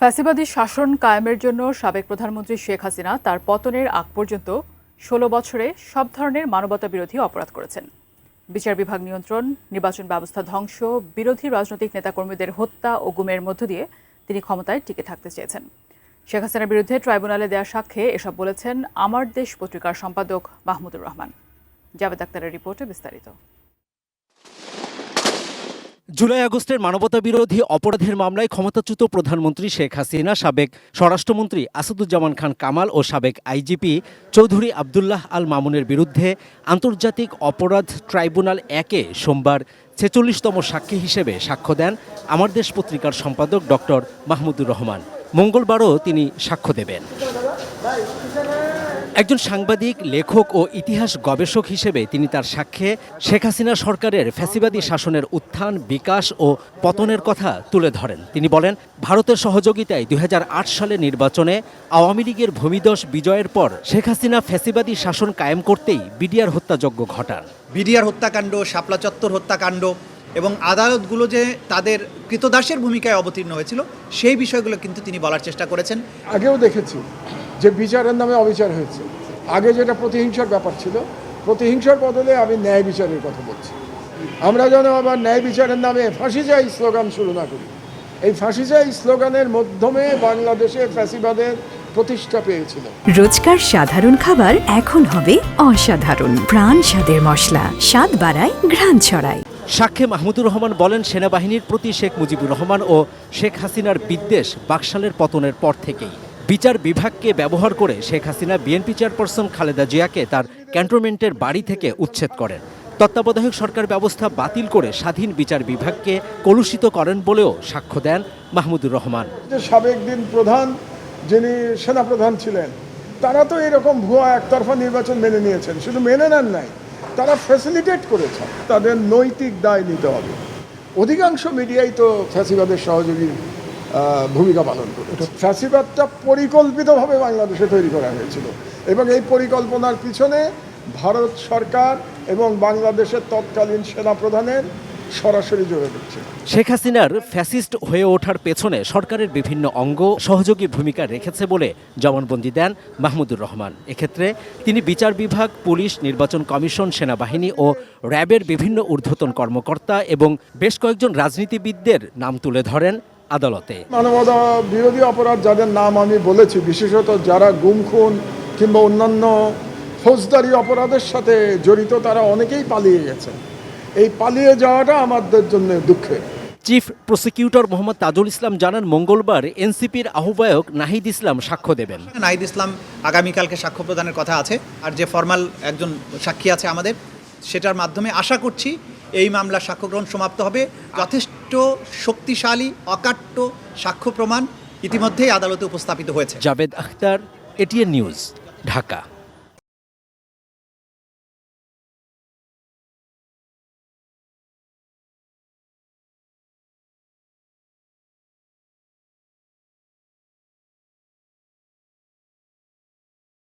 ফ্যাসিবাদী শাসন কায়েমের জন্য সাবেক প্রধানমন্ত্রী শেখ হাসিনা তার পতনের আগ পর্যন্ত ১৬ বছরে সব ধরনের মানবতাবিরোধী অপরাধ করেছেন। বিচার বিভাগ নিয়ন্ত্রণ, নির্বাচন ব্যবস্থা ধ্বংস, বিরোধী রাজনৈতিক নেতাকর্মীদের হত্যা ও গুমের মধ্য দিয়ে তিনি ক্ষমতায় টিকে থাকতে চেয়েছেন। শেখ হাসিনার বিরুদ্ধে ট্রাইব্যুনালে দেওয়া সাক্ষ্যে এসব বলেছেন আমার দেশ পত্রিকার সম্পাদক মাহমুদুর রহমান। জাভেদ আক্তারের রিপোর্টে বিস্তারিত। জুলাই আগস্টের মানবতাবিরোধী অপরাধের মামলায় ক্ষমতাচ্যুত প্রধানমন্ত্রী শেখ হাসিনা, সাবেক স্বরাষ্ট্রমন্ত্রী আসাদুজ্জামান খান কামাল ও সাবেক আইজিপি চৌধুরী আবদুল্লাহ আল মামুনের বিরুদ্ধে আন্তর্জাতিক অপরাধ ট্রাইব্যুনাল ১-এ সোমবার ৪৬তম সাক্ষী হিসেবে সাক্ষ্য দেন আমার দেশ পত্রিকার সম্পাদক ডক্টর মাহমুদুর রহমান। মঙ্গলবারও তিনি সাক্ষ্য দেবেন। একজন সাংবাদিক, লেখক ও ইতিহাস গবেষক হিসেবে তিনি তার সাক্ষ্যে শেখ হাসিনা সরকারের ফ্যাসিবাদী শাসনের উত্থান, বিকাশ ও পতনের কথা তুলে ধরেন। তিনি বলেন, ভারতের সহযোগিতায় ২০০৮ সালে নির্বাচনে আওয়ামী লীগের ভূমিধস বিজয়ের পর শেখ হাসিনা ফ্যাসিবাদী শাসন কায়েম করতেই বিডিআর হত্যাযজ্ঞ ঘটান। বিডিআর হত্যাকাণ্ড, শাপলা চত্বর হত্যাকাণ্ড এবং আদালতগুলো যে তাদের কৃতদাসের ভূমিকায় অবতীর্ণ হয়েছিল সেই বিষয়গুলো কিন্তু তিনি বলার চেষ্টা করেছেন। আগেও দেখেছি যে বিচারের নামে অবিচার হয়েছে। আগে যেটা প্রতিহিংসার ব্যাপার ছিল, প্রতিহিংসার বদলে আমি ন্যায় বিচারের কথা বলছি। আমরা যেন আবার ন্যায় বিচারের নামে ফাঁসি চাই স্লোগান শুরু না করি। এই ফাঁসি চাই স্লোগানের মাধ্যমে বাংলাদেশে ফ্যাসিবাদের প্রতিষ্ঠা পেয়েছিল। রোজকার সাধারণ খাবার এখন হবে অসাধারণ। প্রাণ স্বাদের মশলা, স্বাদ বাড়ায়, ঘ্রাণ ছড়ায়। সাক্ষ্যে মাহমুদুর রহমান বলেন, সেনাবাহিনীর প্রতি শেখ মুজিবুর রহমান ও শেখ হাসিনার বিদ্বেষ বাকশালের পতনের পর থেকেই। বিচার বিভাগকে ব্যবহার করে শেখ হাসিনা বিএনপি চেয়ারপারসন খালেদা জিয়াকে তার ক্যান্টনমেন্টের বাড়ি থেকে উচ্ছেদ করেন। তত্ত্বাবধায়ক সরকার ব্যবস্থা বাতিল করে স্বাধীন বিচার বিভাগকে কলুষিত করেন বলেও সাক্ষ্য দেন মাহমুদুর রহমান। সাবেক দিন প্রধান যিনি সেনাপ্রধান ছিলেন, তারা তো এরকম ভুয়া একতরফা নির্বাচন মেনে নিয়েছেন। শুধু মেনে নেন নাই, তারা ফ্যাসিলিটেট করেছেন। তাদের নৈতিক দায় নিতে হবে। অধিকাংশ মিডিয়াই তো ফ্যাসিবাদের সহযোগী ভূমিকা পালন করে। ফ্যাসিবাদটা পরিকল্পিতভাবে বাংলাদেশে তৈরি করা হয়েছিল এবং এই পরিকল্পনার পিছনে ভারত সরকার এবং বাংলাদেশের তৎকালীন সেনাপ্রধানের সরাসরি জড়ে দিচ্ছে। শেখ হাসিনার ফ্যাসিস্ট হয়ে ওঠার পেছনে সরকারের বিভিন্ন অঙ্গ সহযোগী ভূমিকা রেখেছে বলে জবানবন্দি দেন মাহমুদুর রহমান। এক্ষেত্রে তিনি বিচার বিভাগ, পুলিশ, নির্বাচন কমিশন, সেনাবাহিনী ও র্যাবের বিভিন্ন ঊর্ধ্বতন কর্মকর্তা এবং বেশ কয়েকজন রাজনীতিবিদদের নাম তুলে ধরেন আদালতে। মানবতা বিরোধী অপরাধ যাদের নাম আমি বলেছি, বিশেষত যারা গুম, খুন কিংবা অন্যান্য ফৌজদারি অপরাধের সাথে জড়িত, তারা অনেকেই পালিয়ে গেছেন। এই পালিয়ে যাওয়াটা আমাদের জন্য দুঃখের। চিফ প্রসিকিউটর মোহাম্মদ তাজুল ইসলাম জানান, মঙ্গলবার এনসিপির আহ্বায়ক নাহিদ ইসলাম সাক্ষ্য দেবেন। নাহিদ ইসলাম আগামীকালকে সাক্ষ্য প্রদানের কথা আছে। আর যে ফরমাল একজন সাক্ষী আছে আমাদের, সেটার মাধ্যমে আশা করছি এই মামলার সাক্ষ্য গ্রহণ সমাপ্ত হবে। যথেষ্ট শক্তিশালী অকাট্য সাক্ষ্য প্রমাণ ইতিমধ্যেই আদালতে উপস্থাপিত হয়েছে। Javed Akhtar, ATN news, Dhaka.